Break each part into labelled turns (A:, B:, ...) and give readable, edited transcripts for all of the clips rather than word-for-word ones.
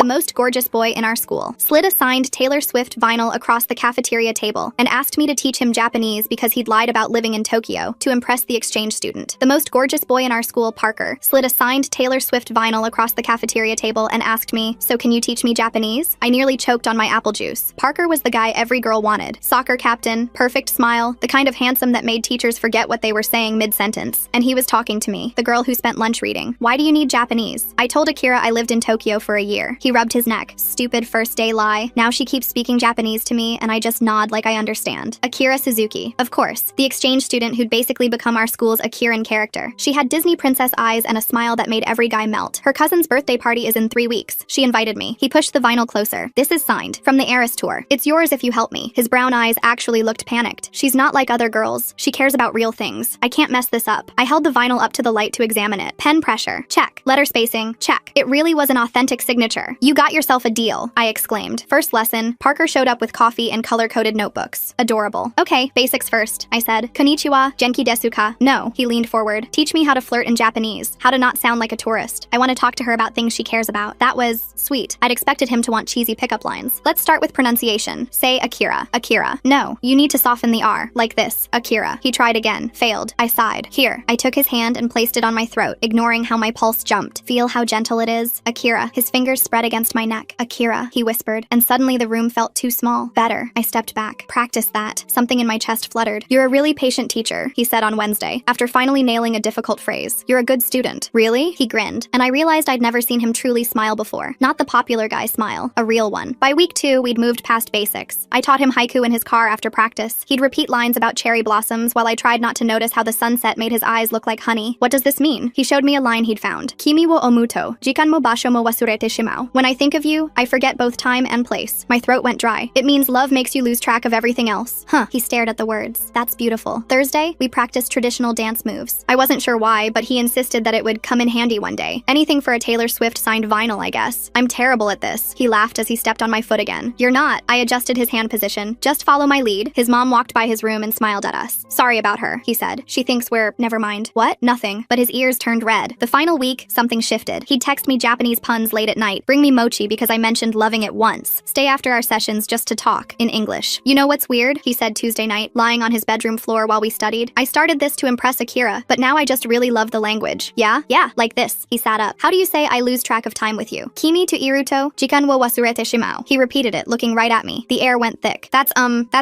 A: the most gorgeous boy in our school, slid a signed Taylor Swift vinyl across the cafeteria table and asked me to teach him Japanese because he'd lied about living in Tokyo to impress the exchange student. The most gorgeous boy in our school, Parker, slid a signed Taylor Swift vinyl across the cafeteria table and asked me, "So can you teach me Japanese?" I nearly choked on my apple juice. Parker was the guy every girl wanted. Soccer captain, perfect smile, the kind of handsome that made teachers forget what they were saying mid-sentence. And he was talking to me, the girl who spent lunch reading. "Why do you need Japanese?" I told Akira I lived in Tokyo for a year. He rubbed his neck. Stupid first day lie. Now she keeps speaking Japanese to me and I just nod like I understand. Akira Suzuki. Of course, the exchange student who'd basically become our school's Akiran character. She had Disney princess eyes and a smile that made every guy melt. Her cousin's birthday party is in 3 weeks. She invited me. He pushed the vinyl closer. "This is signed. From the Eras Tour. It's yours if you help me." His brown eyes actually looked panicked. "She's not like other girls. She cares about real things. I can't mess this up." I held the vinyl up to the light to examine it. Pen pressure. Check. Letter spacing. Check. It really was an authentic signature. "You got yourself a deal," I exclaimed. First lesson, Parker showed up with coffee and color-coded notebooks. Adorable. "Okay, basics first," I said. "Konnichiwa, genki desu ka?" "No." He leaned forward. "Teach me how to flirt in Japanese, how to not sound like a tourist. I want to talk to her about things she cares about." That was sweet. I'd expected him to want cheesy pickup lines. "Let's start with pronunciation. Say Akira." "Akira." "No, you need to soften the R, like this. Akira." He tried again. Failed. I sighed. "Here." I took his hand and placed it on my throat, ignoring how my pulse jumped. "Feel how gentle it is." "Akira." His fingers spread against my neck. "Akira," he whispered, and suddenly the room felt too small. "Better." I stepped back. "Practice that." Something in my chest fluttered. "You're a really patient teacher," he said on Wednesday, after finally nailing a difficult phrase. "You're a good student." "Really?" He grinned, and I realized I'd never seen him truly smile before. Not the popular guy smile, a real one. By week 2, we'd moved past basics. I taught him haiku in his car after practice. He'd repeat lines about cherry blossoms while I tried not to notice how the sunset made his eyes look like honey. "What does this mean?" He showed me a line he'd found. "Kimi wo omuto, jikan mo basho mo wasurete shimau." When I think of you, I forget both time and place. My throat went dry. "It means love makes you lose track of everything else." Huh. He stared at the words. "That's beautiful." Thursday, we practiced traditional dance moves. I wasn't sure why, but he insisted that it would come in handy one day. Anything for a Taylor Swift signed vinyl, I guess. "I'm terrible at this." He laughed as he stepped on my foot again. "You're not." I adjusted his hand position. "Just follow my lead." His mom walked by his room and smiled at us. "Sorry about her," he said. "She thinks we're..." Never mind. "What?" "Nothing." But his ears turned red. The final week, something shifted. He'd text me Japanese puns late at night. Bring me mochi because I mentioned loving it once. Stay after our sessions just to talk, in English. "You know what's weird?" he said Tuesday night, lying on his bedroom floor while we studied. "I started this to impress Akira, but now I just really love the language." "Yeah? Yeah, like this." He sat up. "How do you say I lose track of time with you?" "Kimi to iruto, jikan wo wasurete shimau." He repeated it, looking right at me. The air went thick. That's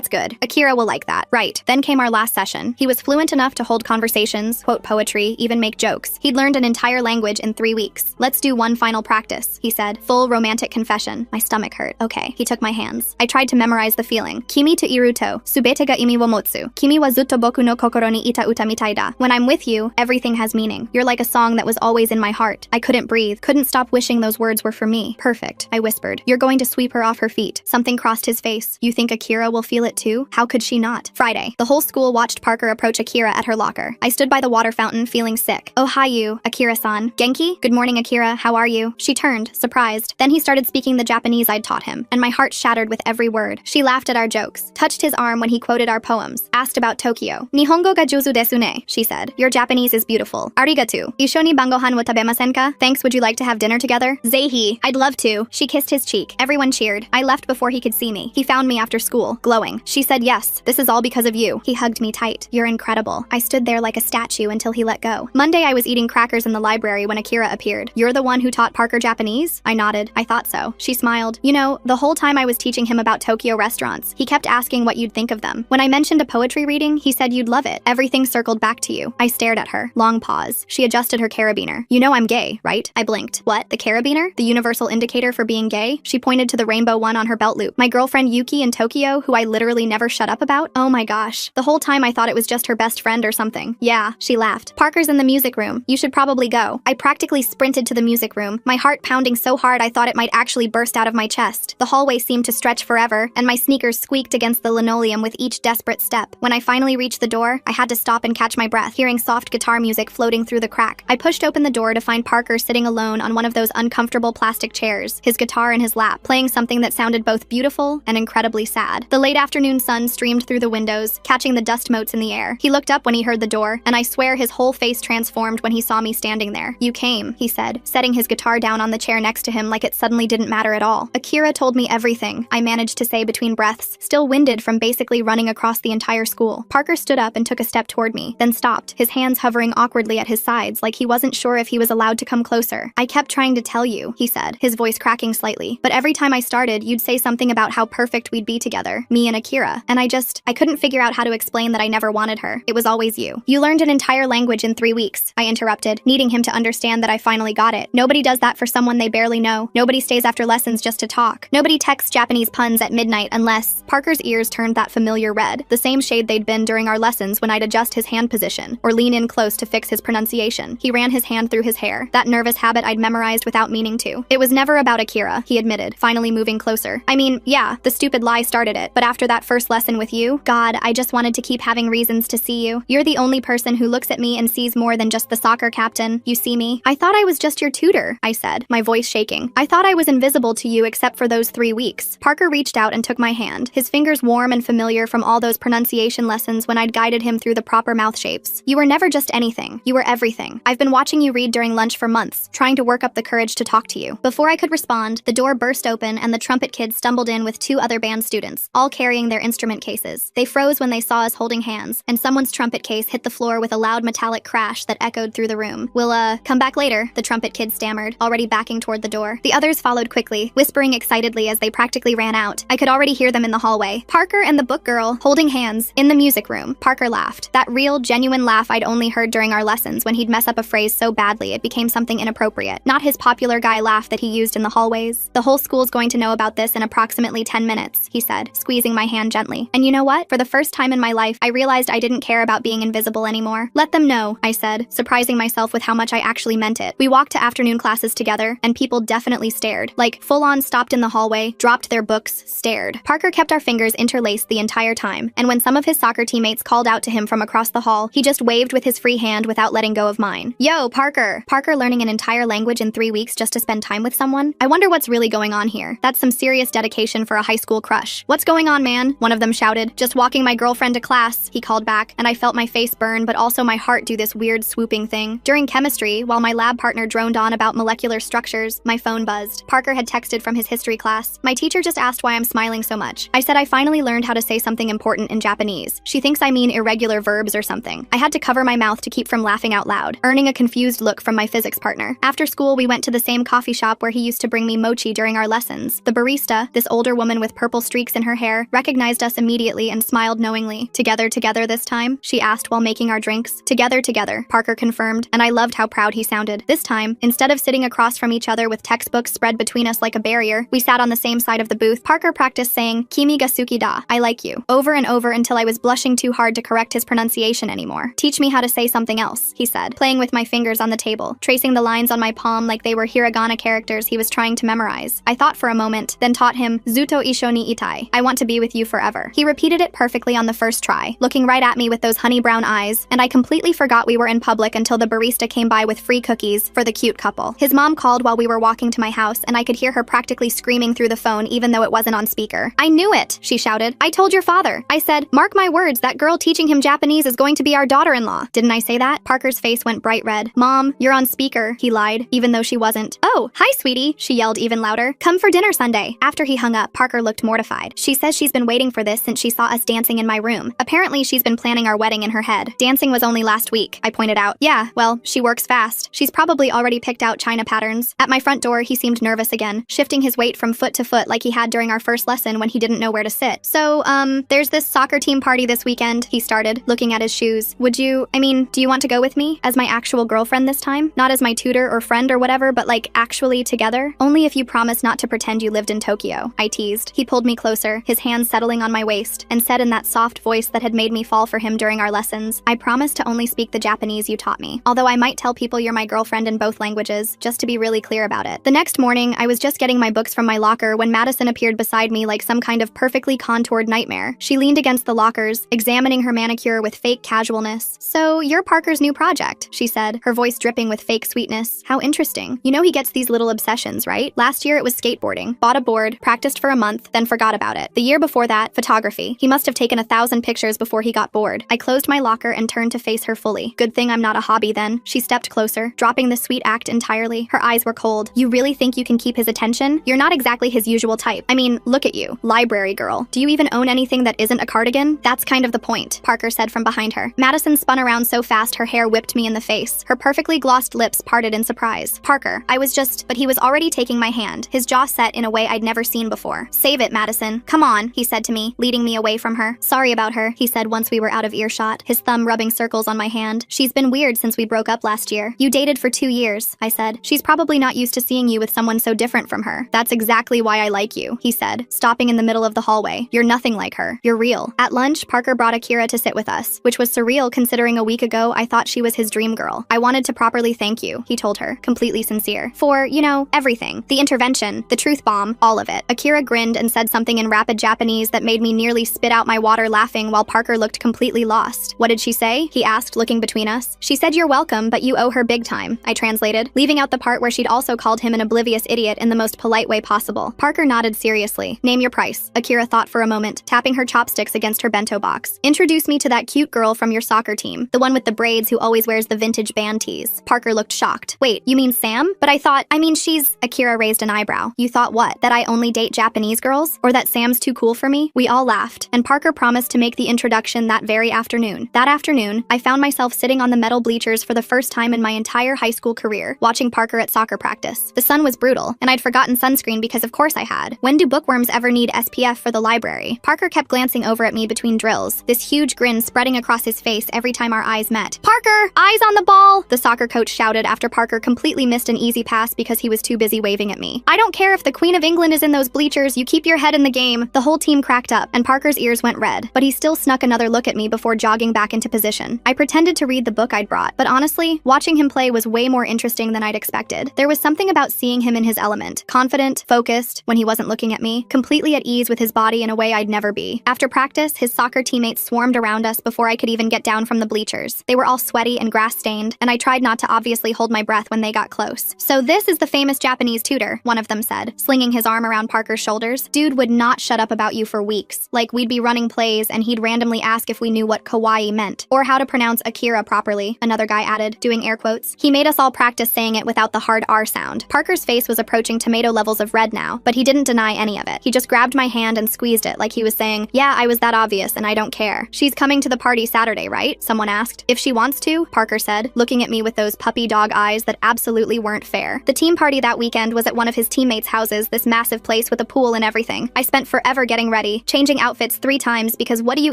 A: good. Akira will like that." Right. Then came our last session. He was fluent enough to hold conversations, quote poetry, even make jokes. He'd learned an entire language in 3 weeks. "Let's do one final practice," he said. Full romantic confession. My stomach hurt. "Okay." He took my hands. I tried to memorize the feeling. "Kimi to iruto, subete ga imi wo motsu. Kimi wa zutto boku no kokoro ni ita uta mitai da." When I'm with you, everything has meaning. You're like a song that was always in my heart. I couldn't breathe. Couldn't stop wishing those words were for me. "Perfect," I whispered. "You're going to sweep her off her feet." Something crossed his face. "You think Akira will feel it too?" How could she not? Friday. The whole school watched Parker approach Akira at her locker. I stood by the water fountain feeling sick. "Oh, hi, Akira-san." "Genki?" "Good morning, Akira. How are you?" She turned, surprised. Then he started speaking the Japanese I'd taught him, and my heart shattered with every word. She laughed at our jokes, touched his arm when he quoted our poems, asked about Tokyo. "Nihongo ga juzu desu ne," she said. "Your Japanese is beautiful." "Arigatou. Ishoni bangohan wo tabemasen ka?" "Thanks, would you like to have dinner together?" "Zeihi. I'd love to." She kissed his cheek. Everyone cheered. I left before he could see me. He found me after school, glowing. She said, "Yes, this is all because of you." He hugged me tight. "You're incredible." I stood there like a statue until he let go. Monday, I was eating crackers in the library when Akira appeared. "You're the one who taught Parker Japanese?" I nodded. "I thought so." She smiled. "You know, the whole time I was teaching him about Tokyo restaurants, he kept asking what you'd think of them. When I mentioned a poetry reading, he said you'd love it. Everything circled back to you." I stared at her. Long pause. She adjusted her carabiner. "You know I'm gay, right?" I blinked. "What? The carabiner? The universal indicator for being gay?" She pointed to the rainbow one on her belt loop. "My girlfriend Yuki in Tokyo, who I literally never shut up about?" Oh my gosh. The whole time I thought it was just her best friend or something. "Yeah," she laughed. "Parker's in the music room. You should probably go." I practically sprinted to the music room, my heart pounding so hard I thought it might actually burst out of my chest. The hallway seemed to stretch forever, and my sneakers squeaked against the linoleum with each desperate step. When I finally reached the door, I had to stop and catch my breath, hearing soft guitar music floating through the crack. I pushed open the door to find Parker sitting alone on one of those uncomfortable plastic chairs, his guitar in his lap, playing something that sounded both beautiful and incredibly sad. The late afternoon sun streamed through the windows, catching the dust motes in the air. He looked up when he heard the door, and I swear his whole face transformed when he saw me standing there. "You came," he said, setting his guitar down on the chair next to him like it suddenly didn't matter at all. Akira told me everything, I managed to say between breaths, still winded from basically running across the entire school. Parker stood up and took a step toward me, then stopped, his hands hovering awkwardly at his sides like he wasn't sure if he was allowed to come closer. I kept trying to tell you, he said, his voice cracking slightly, but every time I started, you'd say something about how perfect we'd be together, me and Akira, and I couldn't figure out how to explain that I never wanted her. It was always you. You learned an entire language in 3 weeks, I interrupted, needing him to understand that I finally got it. Nobody does that for someone they barely know. Nobody stays after lessons just to talk. Nobody texts Japanese puns at midnight unless… Parker's ears turned that familiar red, the same shade they'd been during our lessons when I'd adjust his hand position, or lean in close to fix his pronunciation. He ran his hand through his hair, that nervous habit I'd memorized without meaning to. It was never about Akira, he admitted, finally moving closer. I mean, yeah, the stupid lie started it, but after that first lesson with you, God, I just wanted to keep having reasons to see you. You're the only person who looks at me and sees more than just the soccer captain. You see me? I thought I was just your tutor, I said, my voice shaking. I thought I was invisible to you except for those 3 weeks. Parker reached out and took my hand, his fingers warm and familiar from all those pronunciation lessons when I'd guided him through the proper mouth shapes. You were never just anything. You were everything. I've been watching you read during lunch for months, trying to work up the courage to talk to you. Before I could respond, the door burst open and the trumpet kids stumbled in with 2 other band students, all carrying their instrument cases. They froze when they saw us holding hands, and someone's trumpet case hit the floor with a loud metallic crash that echoed through the room. We'll, come back later, the trumpet kid stammered, already backing toward the door. The others followed quickly, whispering excitedly as they practically ran out. I could already hear them in the hallway. Parker and the book girl, holding hands, in the music room. Parker laughed. That real, genuine laugh I'd only heard during our lessons when he'd mess up a phrase so badly it became something inappropriate. Not his popular guy laugh that he used in the hallways. The whole school's going to know about this in approximately 10 minutes, he said, squeezing my hand gently. And you know what? For the first time in my life, I realized I didn't care about being invisible anymore. Let them know, I said, surprising myself with how much I actually meant it. We walked to afternoon classes together, and people definitely stared. Like, full-on stopped in the hallway, dropped their books, stared. Parker kept our fingers interlaced the entire time, and when some of his soccer teammates called out to him from across the hall, he just waved with his free hand without letting go of mine. Yo, Parker! Parker learning an entire language in 3 weeks just to spend time with someone? I wonder what's really going on here. That's some serious dedication for a high school crush. What's going on, man? One of them shouted. Just walking my girlfriend to class, he called back, and I felt my face burn but also my heart do this weird swooping thing. During chemistry, while my lab partner droned on about molecular structures, my phone buzzed. Parker had texted from his history class. My teacher just asked why I'm smiling so much. I said I finally learned how to say something important in Japanese. She thinks I mean irregular verbs or something. I had to cover my mouth to keep from laughing out loud, earning a confused look from my physics partner. After school, we went to the same coffee shop where he used to bring me mochi during our lessons. The barista, this older woman with purple streaks in her hair, recognized us immediately and smiled knowingly. Together this time? She asked while making our drinks. Together, Parker confirmed, and I loved how proud he sounded. This time, instead of sitting across from each other with textbooks spread between us like a barrier, we sat on the same side of the booth. Parker practiced saying, Kimi ga suki da, I like you, over and over until I was blushing too hard to correct his pronunciation anymore. Teach me how to say something else, he said, playing with my fingers on the table, tracing the lines on my palm like they were hiragana characters he was trying to memorize. I thought for a moment, then taught him, Zuto isho ni itai, I want to be with you forever. He repeated it perfectly on the first try, looking right at me with those honey brown eyes, and I completely forgot we were in public until the barista came by with free cookies for the cute couple. His mom called while we were walking to my house, and I could hear her practically screaming through the phone even though it wasn't on speaker. I knew it, she shouted. I told your father. I said, mark my words, that girl teaching him Japanese is going to be our daughter-in-law. Didn't I say that? Parker's face went bright red. Mom, you're on speaker, he lied, even though she wasn't. Oh, hi, sweetie, she yelled even louder. Come for dinner Sunday. After he hung up, Parker looked mortified. She says she's been waiting for this since she saw us dancing in my room. Apparently, she's been planning our wedding in her head. Dancing was only last week, I pointed out. Yeah, well, she works fast. She's probably already picked out china patterns. At my front door, he seemed nervous again, shifting his weight from foot to foot like he had during our first lesson when he didn't know where to sit. So, there's this soccer team party this weekend, he started, looking at his shoes. Do you want to go with me? As my actual girlfriend this time? Not as my tutor or friend or whatever, but like actually together? Only if you promise not to pretend you lived in Tokyo, I teased. He pulled me closer, his hands settling on my waist, and said in that soft voice that had made me fall for him during our lessons, I promise to only speak the Japanese you taught me. Although I might tell people you're my girlfriend in both languages, just to be really clear about it. The next morning, I was just getting my books from my locker when Madison appeared beside me like some kind of perfectly contoured nightmare. She leaned against the lockers, examining her manicure with fake casualness. So, you're Parker's new project, she said, her voice dripping with fake sweetness. How interesting. You know he gets these little obsessions, right? Last year it was skateboarding. Bought a board, practiced for a month, then forgot about it. The year before that, photography. He must have taken 1,000 pictures before he got bored. I closed my locker and turned to face her fully. Good thing I'm not a hobby then. She stepped closer, dropping the sweet act entirely. Her eyes were cold. You really really think you can keep his attention? You're not exactly his usual type. I mean, look at you. Library girl. Do you even own anything that isn't a cardigan? That's kind of the point, Parker said from behind her. Madison spun around so fast her hair whipped me in the face. Her perfectly glossed lips parted in surprise. Parker, I was just... But he was already taking my hand, his jaw set in a way I'd never seen before. Save it, Madison. Come on, he said to me, leading me away from her. Sorry about her, he said once we were out of earshot, his thumb rubbing circles on my hand. She's been weird since we broke up last year. You dated for 2 years, I said. She's probably not used to seeing you with someone so different from her. That's exactly why I like you, he said, stopping in the middle of the hallway. You're nothing like her. You're real. At lunch, Parker brought Akira to sit with us, which was surreal considering a week ago I thought she was his dream girl. I wanted to properly thank you, he told her, completely sincere, for, you know, everything. The intervention, the truth bomb, all of it. Akira grinned and said something in rapid Japanese that made me nearly spit out my water laughing while Parker looked completely lost. What did she say? He asked, looking between us. She said you're welcome, but you owe her big time, I translated, leaving out the part where she'd also called him an oblivious idiot in the most polite way possible. Parker nodded seriously. Name your price. Akira thought for a moment, tapping her chopsticks against her bento box. Introduce me to that cute girl from your soccer team, the one with the braids who always wears the vintage band tees. Parker looked shocked. Wait, you mean Sam? But I mean she's... Akira raised an eyebrow. You thought what? That I only date Japanese girls? Or that Sam's too cool for me? We all laughed, and Parker promised to make the introduction that very afternoon. That afternoon, I found myself sitting on the metal bleachers for the first time in my entire high school career, watching Parker at soccer practice. The sun was brutal, and I'd forgotten sunscreen because of course I had. When do bookworms ever need SPF for the library? Parker kept glancing over at me between drills, this huge grin spreading across his face every time our eyes met. Parker, eyes on the ball, the soccer coach shouted after Parker completely missed an easy pass because he was too busy waving at me. I don't care if the Queen of England is in those bleachers, you keep your head in the game. The whole team cracked up, and Parker's ears went red, but he still snuck another look at me before jogging back into position. I pretended to read the book I'd brought, but honestly, watching him play was way more interesting than I'd expected. There was something about seeing him in his element, confident, focused, when he wasn't looking at me, completely at ease with his body in a way I'd never be. After practice, his soccer teammates swarmed around us before I could even get down from the bleachers. They were all sweaty and grass-stained, and I tried not to obviously hold my breath when they got close. So this is the famous Japanese tutor, one of them said, slinging his arm around Parker's shoulders. Dude would not shut up about you for weeks. Like, we'd be running plays, and he'd randomly ask if we knew what kawaii meant, or how to pronounce Akira properly, another guy added, doing air quotes. He made us all practice saying it without the hard R sound. Parker's face was approaching tomato levels of red now, but he didn't deny any of it. He just grabbed my hand and squeezed it like he was saying, yeah, I was that obvious and I don't care. She's coming to the party Saturday, right? Someone asked. If she wants to, Parker said, looking at me with those puppy dog eyes that absolutely weren't fair. The team party that weekend was at one of his teammates' houses, this massive place with a pool and everything. I spent forever getting ready, changing outfits 3 times because what do you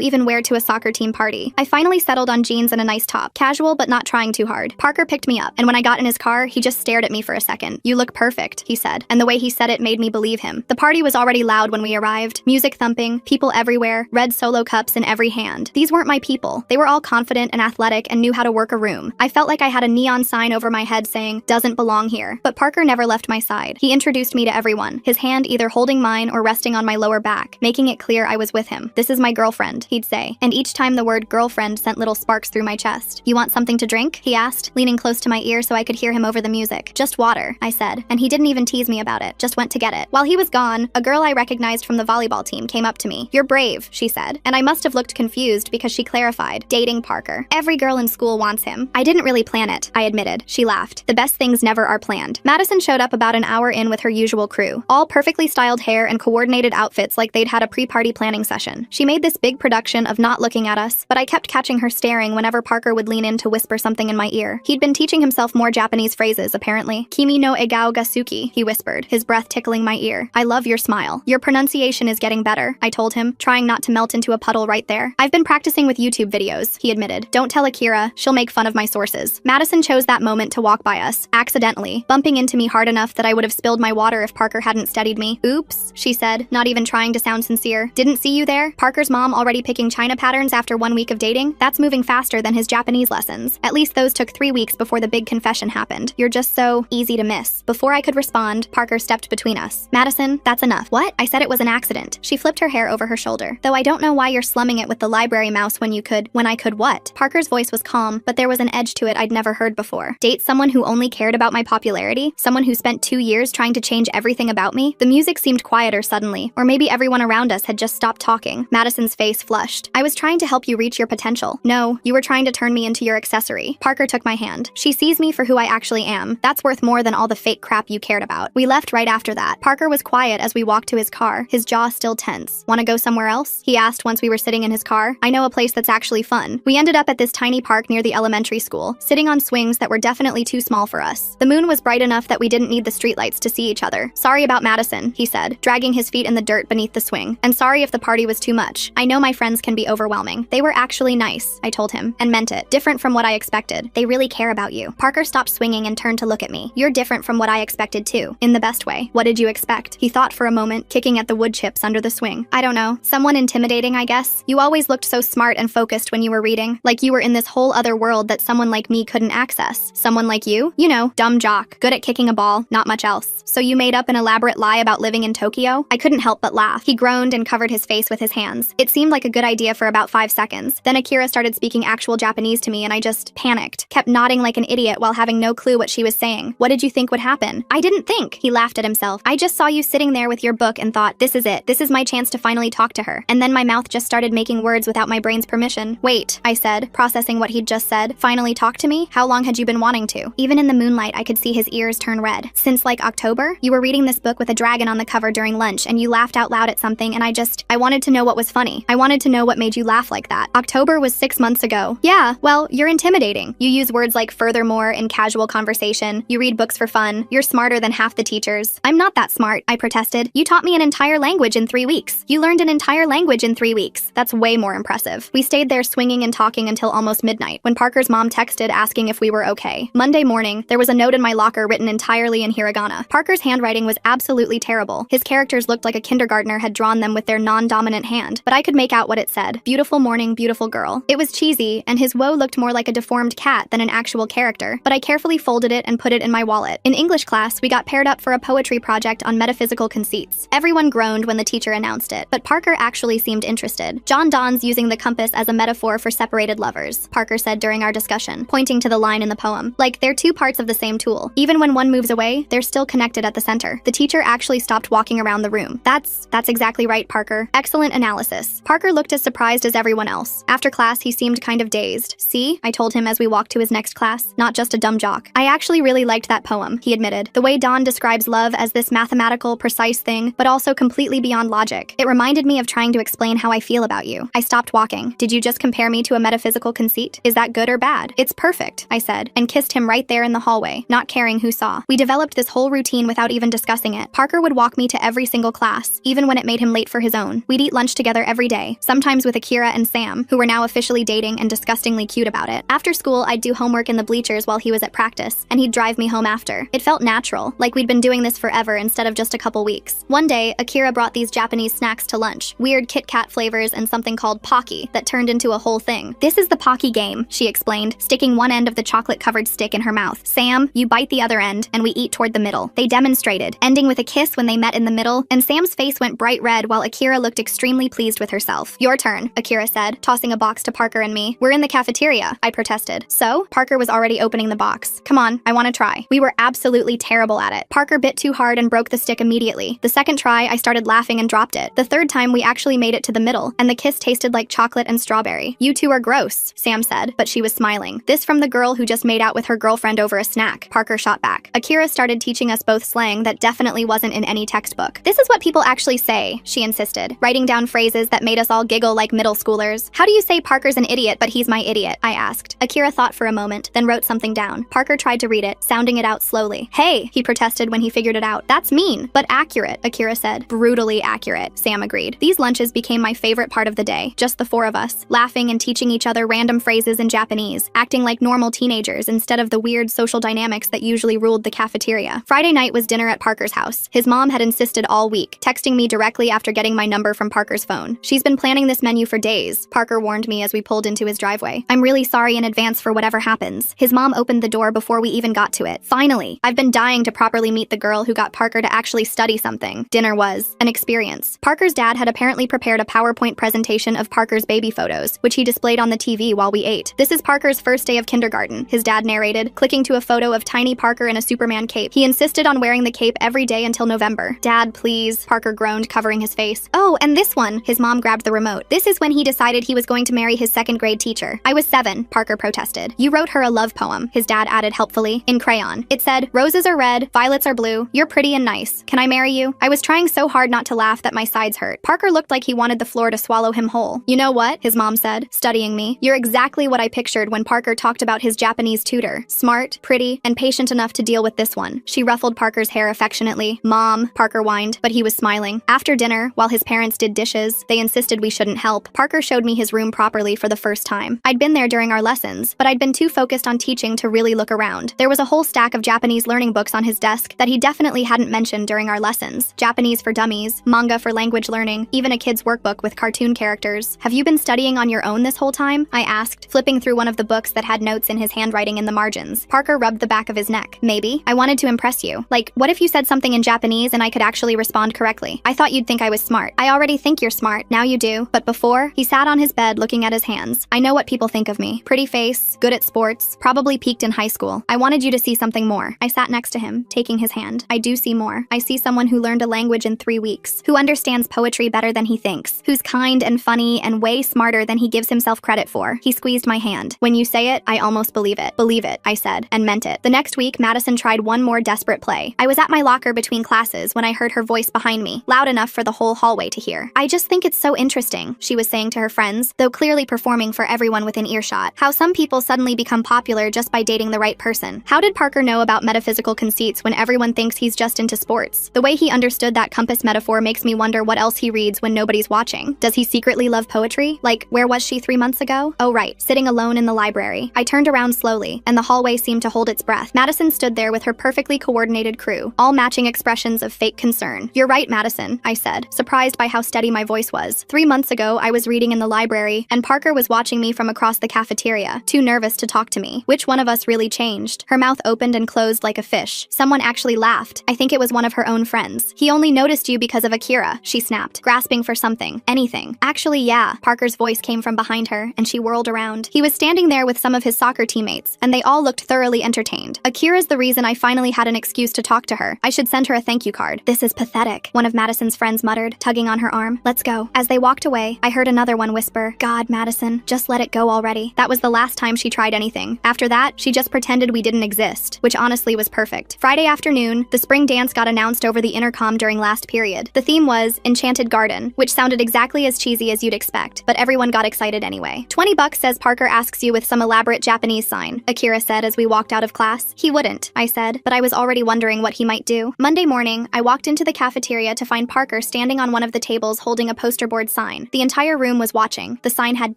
A: even wear to a soccer team party? I finally settled on jeans and a nice top, casual but not trying too hard. Parker picked me up, and when I got in his car, he just stared at me for a second. You look perfect, he said, and the way he said it made me believe him. The party was already loud when we arrived, music thumping, people everywhere, red Solo cups in every hand. These weren't my people. They were all confident and athletic and knew how to work a room. I felt like I had a neon sign over my head saying, doesn't belong here. But Parker never left my side. He introduced me to everyone, his hand either holding mine or resting on my lower back, making it clear I was with him. This is my girlfriend, he'd say, and each time the word girlfriend sent little sparks through my chest. You want something to drink? He asked, leaning close to my ear so I could hear him over the music. Just water, I said, and he didn't even tease me about it, just went to get it. While he was gone, a girl I recognized from the volleyball team came up to me. You're brave, she said, and I must have looked confused because she clarified, dating Parker. Every girl in school wants him. I didn't really plan it, I admitted. She laughed. The best things never are planned. Madison showed up about an hour in with her usual crew, all perfectly styled hair and coordinated outfits like they'd had a pre-party planning session. She made this big production of not looking at us, but I kept catching her staring whenever Parker would lean in to whisper something in my ear. He'd been teaching himself more Japanese phrases, apparently. Kimi no egao ga suki, he whispered, his breath tickling my ear. I love your smile. Your pronunciation is getting better, I told him, trying not to melt into a puddle right there. I've been practicing with YouTube videos, he admitted. Don't tell Akira, she'll make fun of my sources. Madison chose that moment to walk by us, accidentally, bumping into me hard enough that I would have spilled my water if Parker hadn't steadied me. Oops, she said, not even trying to sound sincere. Didn't see you there? Parker's mom already picking China patterns after 1 week of dating? That's moving faster than his Japanese lessons. At least those took 3 weeks before the big confession happened. You're just so easy to miss. Before I could respond, Parker stepped between us. Madison, that's enough. What? I said it was an accident. She flipped her hair over her shoulder. Though I don't know why you're slumming it with the library mouse when I could what? Parker's voice was calm, but there was an edge to it I'd never heard before. Date someone who only cared about my popularity? Someone who spent 2 years trying to change everything about me? The music seemed quieter suddenly, or maybe everyone around us had just stopped talking. Madison's face flushed. I was trying to help you reach your potential. No, you were trying to turn me into your accessory. Parker took my hand. She sees me for who I actually am. That's worth more than all the fake fake crap you cared about. We left right after that. Parker was quiet as we walked to his car, his jaw still tense. "Wanna go somewhere else?" he asked once we were sitting in his car. "I know a place that's actually fun." We ended up at this tiny park near the elementary school, sitting on swings that were definitely too small for us. The moon was bright enough that we didn't need the streetlights to see each other. "Sorry about Madison," he said, dragging his feet in the dirt beneath the swing. "And sorry if the party was too much. I know my friends can be overwhelming." "They were actually nice," I told him, and meant it. "Different from what I expected. They really care about you." Parker stopped swinging and turned to look at me. "You're different from what I expected too. In the best way. What did you expect?" He thought for a moment, kicking at the wood chips under the swing. "I don't know. Someone intimidating, I guess. You always looked so smart and focused when you were reading. Like you were in this whole other world that someone like me couldn't access. Someone like you? You know, dumb jock. Good at kicking a ball, not much else. So you made up an elaborate lie about living in Tokyo?" I couldn't help but laugh. He groaned and covered his face with his hands. It seemed like a good idea for about 5 seconds. Then Akira started speaking actual Japanese to me and I just panicked. Kept nodding like an idiot while having no clue what she was saying. "What did you think would happen?" "I didn't think." He laughed at himself. "I just saw you sitting there with your book and thought, this is it. This is my chance to finally talk to her. And then my mouth just started making words without my brain's permission." "Wait," I said, processing what he'd just said. "Finally talk to me? How long had you been wanting to?" Even in the moonlight, I could see his ears turn red. "Since like October? You were reading this book with a dragon on the cover during lunch and you laughed out loud at something and I wanted to know what was funny. I wanted to know what made you laugh like that. October was 6 months ago." "Yeah, well, you're intimidating. You use words like furthermore in casual conversation. You read books for fun. You're smarter than half the teachers." "I'm not that smart," I protested. "You taught me an entire language in 3 weeks. You learned an entire language in 3 weeks. That's way more impressive." We stayed there swinging and talking until almost midnight, when Parker's mom texted asking if we were okay. Monday morning, there was a note in my locker written entirely in hiragana. Parker's handwriting was absolutely terrible. His characters looked like a kindergartner had drawn them with their non-dominant hand, but I could make out what it said. "Beautiful morning, beautiful girl." It was cheesy, and his woe looked more like a deformed cat than an actual character, but I carefully folded it and put it in my wallet. In English class, we got paired up for a poetry project on metaphysical conceits. Everyone groaned when the teacher announced it, but Parker actually seemed interested. "John Donne's using the compass as a metaphor for separated lovers," Parker said during our discussion, pointing to the line in the poem. "Like, they're two parts of the same tool. Even when one moves away, they're still connected at the center." The teacher actually stopped walking around the room. That's exactly right, Parker. Excellent analysis." Parker looked as surprised as everyone else. After class, he seemed kind of dazed. "See?" I told him as we walked to his next class. "Not just a dumb jock." "I actually really liked that poem," he admitted. "The way Donne describes love as this mathematical, precise thing, but also completely beyond logic. It reminded me of trying to explain how I feel about you." I stopped walking. "Did you just compare me to a metaphysical conceit? Is that good or bad?" "It's perfect," I said, and kissed him right there in the hallway, not caring who saw. We developed this whole routine without even discussing it. Parker would walk me to every single class, even when it made him late for his own. We'd eat lunch together every day, sometimes with Akira and Sam, who were now officially dating and disgustingly cute about it. After school, I'd do homework in the bleachers while he was at practice, and he'd drive me home after. It felt natural, like we'd been doing this forever instead of just a couple weeks. One day, Akira brought these Japanese snacks to lunch, weird Kit Kat flavors and something called Pocky that turned into a whole thing. "This is the Pocky game," she explained, sticking one end of the chocolate-covered stick in her mouth. "Sam, you bite the other end, and we eat toward the middle." They demonstrated, ending with a kiss when they met in the middle, and Sam's face went bright red while Akira looked extremely pleased with herself. "Your turn," Akira said, tossing a box to Parker and me. "We're in the cafeteria," I protested. "So?" Parker was already opening the box. "Come on, I want to try." We were absolutely terrible at it. Parker bit too hard and broke the stick immediately. The second try, I started laughing and dropped it. The third time, we actually made it to the middle, and the kiss tasted like chocolate and strawberry. "You two are gross," Sam said, but she was smiling. "This from the girl who just made out with her girlfriend over a snack," Parker shot back. Akira started teaching us both slang that definitely wasn't in any textbook. "This is what people actually say," she insisted, writing down phrases that made us all giggle like middle schoolers. "How do you say Parker's an idiot, but he's my idiot?" I asked. Akira thought for a moment, then wrote something down. Parker tried to read it, sounding it out slowly. "Hey," he protested when he figured it out. "That's mean, but accurate," Akira said. "Brutally accurate," Sam agreed. These lunches became my favorite part of the day, just the four of us, laughing and teaching each other random phrases in Japanese, acting like normal teenagers instead of the weird social dynamics that usually ruled the cafeteria. Friday night was dinner at Parker's house. His mom had insisted all week, texting me directly after getting my number from Parker's phone. "She's been planning this menu for days," Parker warned me as we pulled into his driveway. "I'm really sorry in advance for whatever happens." His mom opened the door before we even got to it. Finally! I've been dying to properly meet the girl who got Parker to actually study something. Dinner was an experience. Parker's dad had apparently prepared a PowerPoint presentation of Parker's baby photos, which he displayed on the TV while we ate. "This is Parker's first day of kindergarten," his dad narrated, clicking to a photo of tiny Parker in a Superman cape. "He insisted on wearing the cape every day until November." "Dad, please," Parker groaned, covering his face. "Oh, and this one," his mom grabbed the remote. "This is when he decided he was going to marry his second grade teacher." "I was 7, Parker protested. "You wrote her a love poem," his dad added helpfully, in crayon. "It said, 'Rose Roses are red, violets are blue. You're pretty and nice. Can I marry you? I was trying so hard not to laugh that my sides hurt. Parker looked like he wanted the floor to swallow him whole. You know what? His mom said, studying me. You're exactly what I pictured when Parker talked about his Japanese tutor. Smart, pretty, and patient enough to deal with this one. She ruffled Parker's hair affectionately. Mom, Parker whined, but he was smiling. After dinner, while his parents did dishes, they insisted we shouldn't help. Parker showed me his room properly for the first time. I'd been there during our lessons, but I'd been too focused on teaching to really look around. There was a whole stack of Japanese learning books on his desk that he definitely hadn't mentioned during our lessons. Japanese for dummies, manga for language learning, even a kid's workbook with cartoon characters. Have you been studying on your own this whole time? I asked, flipping through one of the books that had notes in his handwriting in the margins. Parker rubbed the back of his neck. Maybe. I wanted to impress you. Like, what if you said something in Japanese and I could actually respond correctly? I thought you'd think I was smart. I already think you're smart. Now you do. But before, he sat on his bed looking at his hands. I know what people think of me. Pretty face, good at sports, probably peaked in high school. I wanted you to see something more. I sat next to him, taking his hand. I do see more. I see someone who learned a language in 3 weeks, who understands poetry better than he thinks, who's kind and funny and way smarter than he gives himself credit for. He squeezed my hand. When you say it, I almost believe it. Believe it, I said, and meant it. The next week, Madison tried one more desperate play. I was at my locker between classes when I heard her voice behind me, loud enough for the whole hallway to hear. I just think it's so interesting, she was saying to her friends, though clearly performing for everyone within earshot, how some people suddenly become popular just by dating the right person. How did Parker know about metaphysical conceits when everyone thinks he's just into sports? The way he understood that compass metaphor makes me wonder what else he reads when nobody's watching. Does he secretly love poetry? Like, where was she 3 months ago? Oh right, sitting alone in the library. I turned around slowly, and the hallway seemed to hold its breath. Madison stood there with her perfectly coordinated crew, all matching expressions of fake concern. You're right, Madison, I said, surprised by how steady my voice was. 3 months ago, I was reading in the library, and Parker was watching me from across the cafeteria, too nervous to talk to me. Which one of us really changed? Her mouth opened and closed like a fish. Someone actually laughed. I think it was one of her own friends. He only noticed you because of Akira, she snapped, grasping for something. Anything. Actually, yeah. Parker's voice came from behind her, and she whirled around. He was standing there with some of his soccer teammates, and they all looked thoroughly entertained. Akira's the reason I finally had an excuse to talk to her. I should send her a thank you card. This is pathetic, one of Madison's friends muttered, tugging on her arm. Let's go. As they walked away, I heard another one whisper, God, Madison, just let it go already. That was the last time she tried anything. After that, she just pretended we didn't exist, which honestly was perfect. Friday afternoon, the spring dance got announced over the intercom during last period. The theme was Enchanted Garden, which sounded exactly as cheesy as you'd expect, but everyone got excited anyway. $20 says Parker asks you with some elaborate Japanese sign, Akira said as we walked out of class. He wouldn't, I said, but I was already wondering what he might do. Monday morning, I walked into the cafeteria to find Parker standing on one of the tables holding a poster board sign. The entire room was watching. The sign had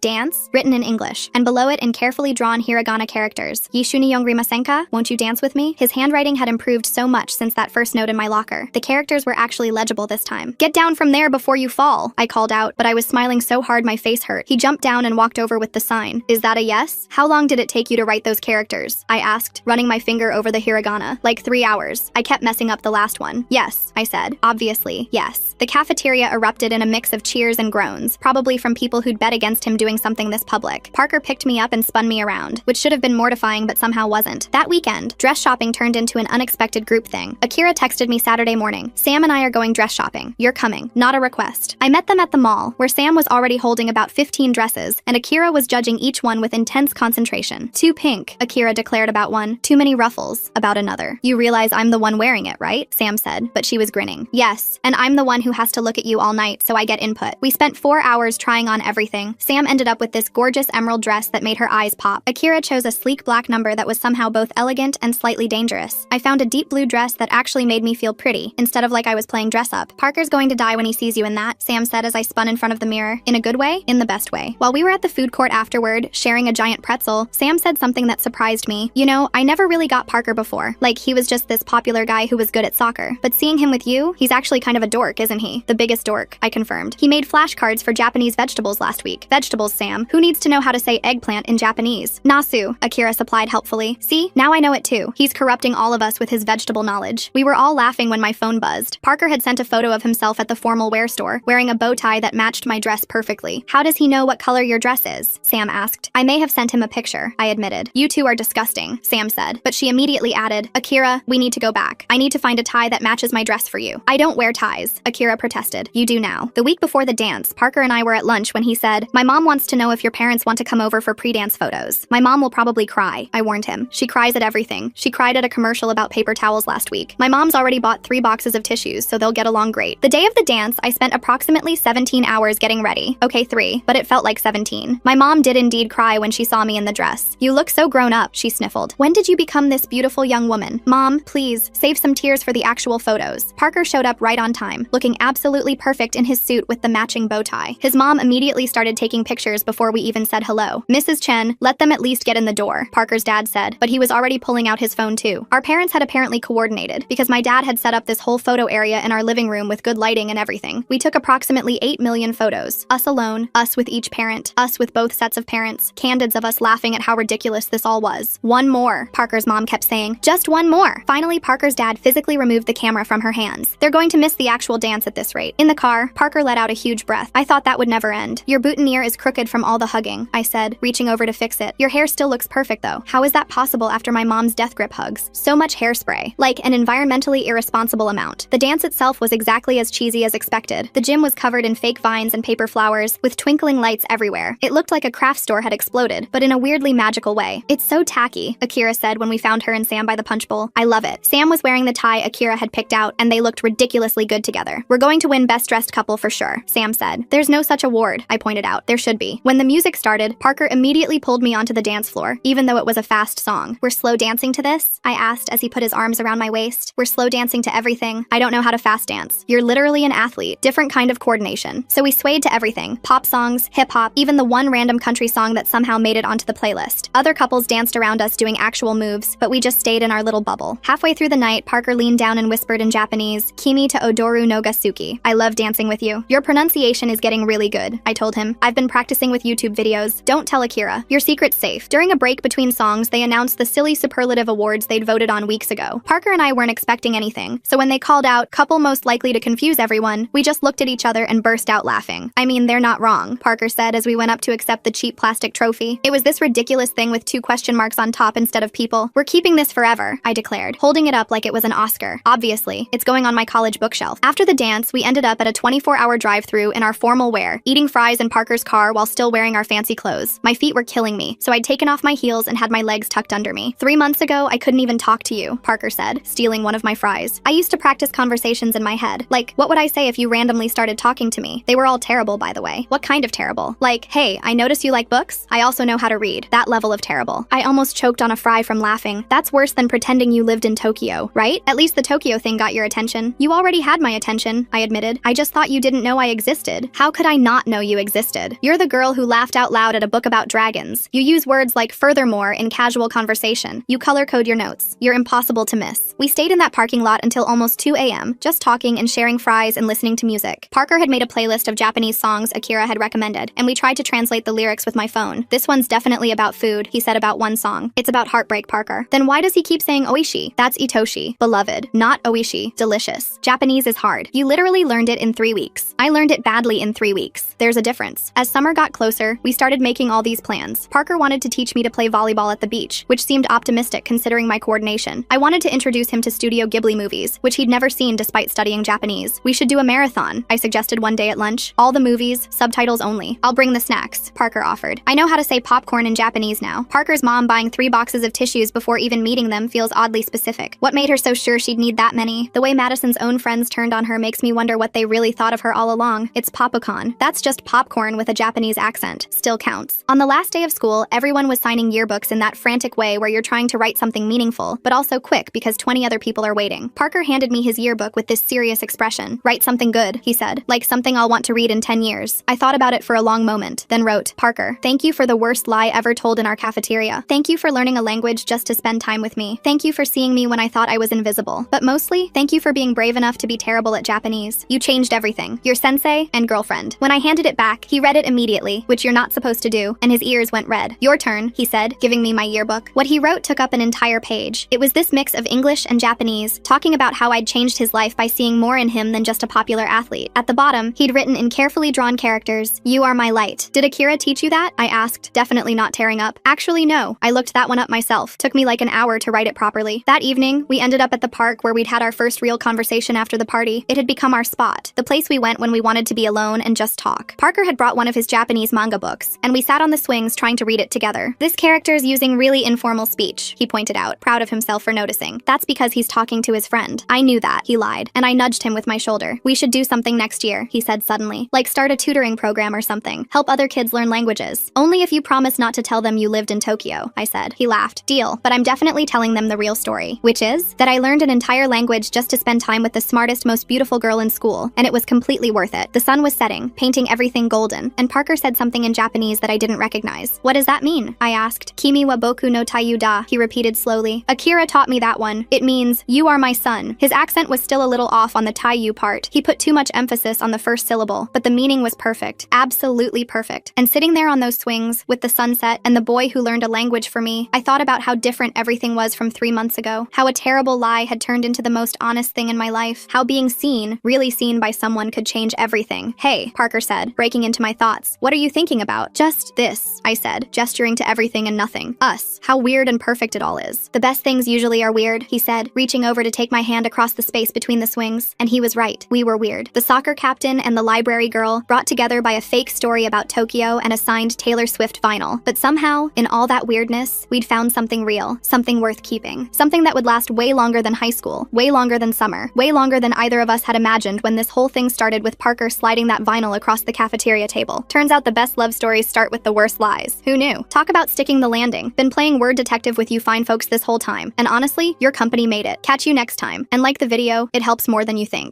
A: dance, written in English, and below it in carefully drawn hiragana characters. Yishuni yongrimasenka? Won't you dance with me? His handwriting had improved so much since that first note in my locker. The characters were actually legible this time. Get down from there before you fall, I called out, but I was smiling so hard my face hurt. He jumped down and walked over with the sign. Is that a yes? How long did it take you to write those characters? I asked, running my finger over the hiragana. Like 3 hours. I kept messing up the last one. Yes, I said. Obviously, yes. The cafeteria erupted in a mix of cheers and groans, probably from people who'd bet against him doing something this public. Parker picked me up and spun me around, which should have been mortifying but somehow wasn't. That weekend, dress shopping turned into an unexpected group thing. Akira texted me Saturday morning. Sam and I are going dress shopping. You're coming. Not a request. I met them at the mall, where Sam was already holding about 15 dresses, and Akira was judging each one with intense concentration. Too pink, Akira declared about one. Too many ruffles, about another. You realize I'm the one wearing it, right? Sam said, but she was grinning. Yes, and I'm the one who has to look at you all night, so I get input. We spent 4 hours trying on everything. Sam ended up with this gorgeous emerald dress that made her eyes pop. Akira chose a sleek black number that was somehow both elegant and slightly dangerous. I found a deep blue dress that actually made me feel pretty, instead of like I was playing dress up. Parker's going to die when he sees you in that, Sam said as I spun in front of the mirror. In a good way? In the best way. While we were at the food court afterward, sharing a giant pretzel, Sam said something that surprised me. You know, I never really got Parker before. Like, he was just this popular guy who was good at soccer. But seeing him with you, he's actually kind of a dork, isn't he? The biggest dork, I confirmed. He made flashcards for Japanese vegetables last week. Vegetables, Sam. Who needs to know how to say eggplant in Japanese? Nasu, Akira supplied helpfully. See? Now I know it too. He's corrupting all of us with his vegetable knowledge. We were all laughing when my phone buzzed. Parker had sent a photo of himself at the formal wear store, wearing a bow tie that matched my dress perfectly. How does he know what color your dress is? Sam asked. I may have sent him a picture, I admitted. You two are disgusting, Sam said, but she immediately added, Akira, we need to go back. I need to find a tie that matches my dress for you. I don't wear ties, Akira protested. You do now. The week before the dance, Parker and I were at lunch when he said, my mom wants to know if your parents want to come over for pre-dance photos. My mom will probably cry, I warned him. She cries at everything. She cried at a commercial about paper towels last week. My mom's already bought 3 boxes of tissues, so they'll get along great. The day of the dance, I spent approximately 17 hours getting ready. Okay, 3, but it felt like 17. My mom did indeed cry when she saw me in the dress. You look so grown up, she sniffled. When did you become this beautiful young woman? Mom, please, save some tears for the actual photos. Parker showed up right on time, looking absolutely perfect in his suit with the matching bow tie. His mom immediately started taking pictures before we even said hello. Mrs. Chen, let them at least get in the door, Parker's dad said, but he was already pulling out his phone too. Our parents had apparently coordinated, because my dad had set up this whole photo area in our living room with good lighting and everything. We took approximately 8 million photos. Us alone, us with each parent, us with both sets of parents, candids of us laughing at how ridiculous this all was. One more, Parker's mom kept saying. Just one more. Finally, Parker's dad physically removed the camera from her hands. They're going to miss the actual dance at this rate. In the car, Parker let out a huge breath. I thought that would never end. Your boutonniere is crooked from all the hugging, I said, reaching over to fix it. Your hair still looks perfect though. How is that possible after my mom's death grip hugs? So much hairspray. Like an environmentally irresponsible amount. The dance itself was exactly as cheesy as expected. The gym was covered in fake vines and paper flowers, with twinkling lights everywhere. It looked like a craft store had exploded, but in a weirdly magical way. It's so tacky, Akira said when we found her and Sam by the punch bowl. I love it. Sam was wearing the tie Akira had picked out, and they looked ridiculously good together. We're going to win best dressed couple for sure, Sam said. There's no such award, I pointed out. There should be. When the music started, Parker immediately pulled me onto the dance floor, even though it was a fast song. We're slow dancing to this? I asked as he put his arms around my waist. We're slow dancing to everything. I don't know how to fast dance. You're literally an athlete. Different kind of coordination. So we swayed to everything. Pop songs, hip-hop, even the one random country song that somehow made it onto the playlist. Other couples danced around us doing actual moves, but we just stayed in our little bubble. Halfway through the night, Parker leaned down and whispered in Japanese, Kimi to Odoru no Gasuki. I love dancing with you. Your pronunciation is getting really good, I told him. I've been practicing with YouTube videos. Don't tell Akira. Your secret's safe. During a break between songs, they announced the silly superlative awards they'd voted on weeks ago. Parker and I weren't expecting anything, so when they called out, couple most likely to confuse everyone, we just looked at each other and burst out laughing. I mean, they're not wrong, Parker said as we went up to accept the cheap plastic trophy. It was this ridiculous thing with 2 question marks on top instead of people. We're keeping this forever, I declared, holding it up like it was an Oscar. Obviously, it's going on my college bookshelf. After the dance, we ended up at a 24-hour drive-thru in our formal wear, eating fries in Parker's car while still wearing our fancy clothes. My feet were killing me, so I'd taken off my heels and had my legs tucked under me. 3 months ago, I couldn't even talk to you, Parker said, stealing one of my fries. I used to practice conversations in my head. Like, what would I say if you randomly started talking to me? They were all terrible, by the way. What kind of terrible? Like, hey, I notice you like books. I also know how to read. That level of terrible. I almost choked on a fry from laughing. That's worse than pretending you lived in Tokyo, right? At least the Tokyo thing got your attention. You already had my attention, I admitted. I just thought you didn't know I existed. How could I not know you existed? You're the girl who laughed out loud at a book about dragons. You use words like furthermore in casual conversation. You color code your notes. You're impossible to miss. We stayed in that parking lot until almost 2 a.m., just talking and sharing fries and listening to music. Parker had made a playlist of Japanese songs Akira had recommended, and we tried to translate the lyrics with my phone. This one's definitely about food, he said about one song. It's about heartbreak, Parker. Then why does he keep saying oishi? That's itoshi, beloved, not oishi, delicious. Japanese is hard. You literally learned it in 3 weeks. I learned it badly in 3 weeks. There's a difference. As summer got closer, we started making all these plans. Parker wanted to teach me to play volleyball at the beach, which seemed optimistic considering my coordination. I wanted to introduce him to Studio Ghibli movies, which he'd never seen despite studying Japanese. We should do a marathon, I suggested one day at lunch. All the movies, subtitles only. I'll bring the snacks, Parker offered. I know how to say popcorn in Japanese now. Parker's mom buying 3 boxes of tissues before even meeting them feels oddly specific. What made her so sure she'd need that many? The way Madison's own friends turned on her makes me wonder what they really thought of her all along. It's popcorn. That's just popcorn with a Japanese accent. Still counts. On the last day of school, everyone was signing yearbooks in that frantic way where you're trying to write something meaningful, but also quick because 20 other people are waiting. Parker handed me his yearbook with this serious expression. Write something good, he said, like something I'll want to read in 10 years. I thought about it for a long moment, then wrote, Parker, thank you for the worst lie ever told in our cafeteria. Thank you for learning a language just to spend time with me. Thank you for seeing me when I thought I was invisible. But mostly, thank you for being brave enough to be terrible at Japanese. You changed everything. Your sensei and girlfriend. When I handed it back, he read it immediately, which you're not supposed to do, and his ears went red. Your turn, he said, giving me my yearbook. What he wrote took up an entire page. It was this mix of English and Japanese, talking about how I'd changed his life by seeing more in him than just a popular athlete. At the bottom, he'd written in carefully drawn characters, "You are my light." Did Akira teach you that? I asked, definitely not tearing up. Actually, no. I looked that one up myself. Took me like an hour to write it properly. That evening, we ended up at the park where we'd had our first real conversation after the party. It had become our spot, the place we went when we wanted to be alone and just talk. Parker had brought one of his Japanese manga books, and we sat on the swings trying to read it together. This character's using really informal speech, he pointed out, proud proud of himself for noticing. That's because he's talking to his friend. I knew that, he lied, and I nudged him with my shoulder. We should do something next year, he said suddenly. Like start a tutoring program or something. Help other kids learn languages. Only if you promise not to tell them you lived in Tokyo, I said. He laughed. Deal, but I'm definitely telling them the real story, which is that I learned an entire language just to spend time with the smartest, most beautiful girl in school, and it was completely worth it. The sun was setting, painting everything golden, and Parker said something in Japanese that I didn't recognize. What does that mean? I asked. Kimi wa boku no taiyu da, he repeated slowly. Akira taught me that one. It means, you are my son. His accent was still a little off on the taiyu part. He put too much emphasis on the first syllable, but the meaning was perfect. Absolutely perfect. And sitting there on those swings, with the sunset and the boy who learned a language for me, I thought about how different everything was from 3 months ago. How a terrible lie had turned into the most honest thing in my life. How being seen, really seen by someone could change everything. Hey, Parker said, breaking into my thoughts. What are you thinking about? Just this, I said, gesturing to everything and nothing. Us. How weird and perfect it all is. The best things usually are weird, he said, reaching over to take my hand across the space between the swings. And he was right. We were weird. The soccer captain and the library girl, brought together by a fake story about Tokyo and a signed Taylor Swift vinyl. But somehow, in all that weirdness, we'd found something real, something worth keeping. Something that would last way longer than high school, way longer than summer, way longer than either of us had imagined when this whole thing started with Parker sliding that vinyl across the cafeteria table. Turns out the best love stories start with the worst lies. Who knew? Talk about sticking the landing. Been playing word detective with you fine folks this whole time. And honestly, your company made it. Catch you next time. And like the video, it helps more than you think.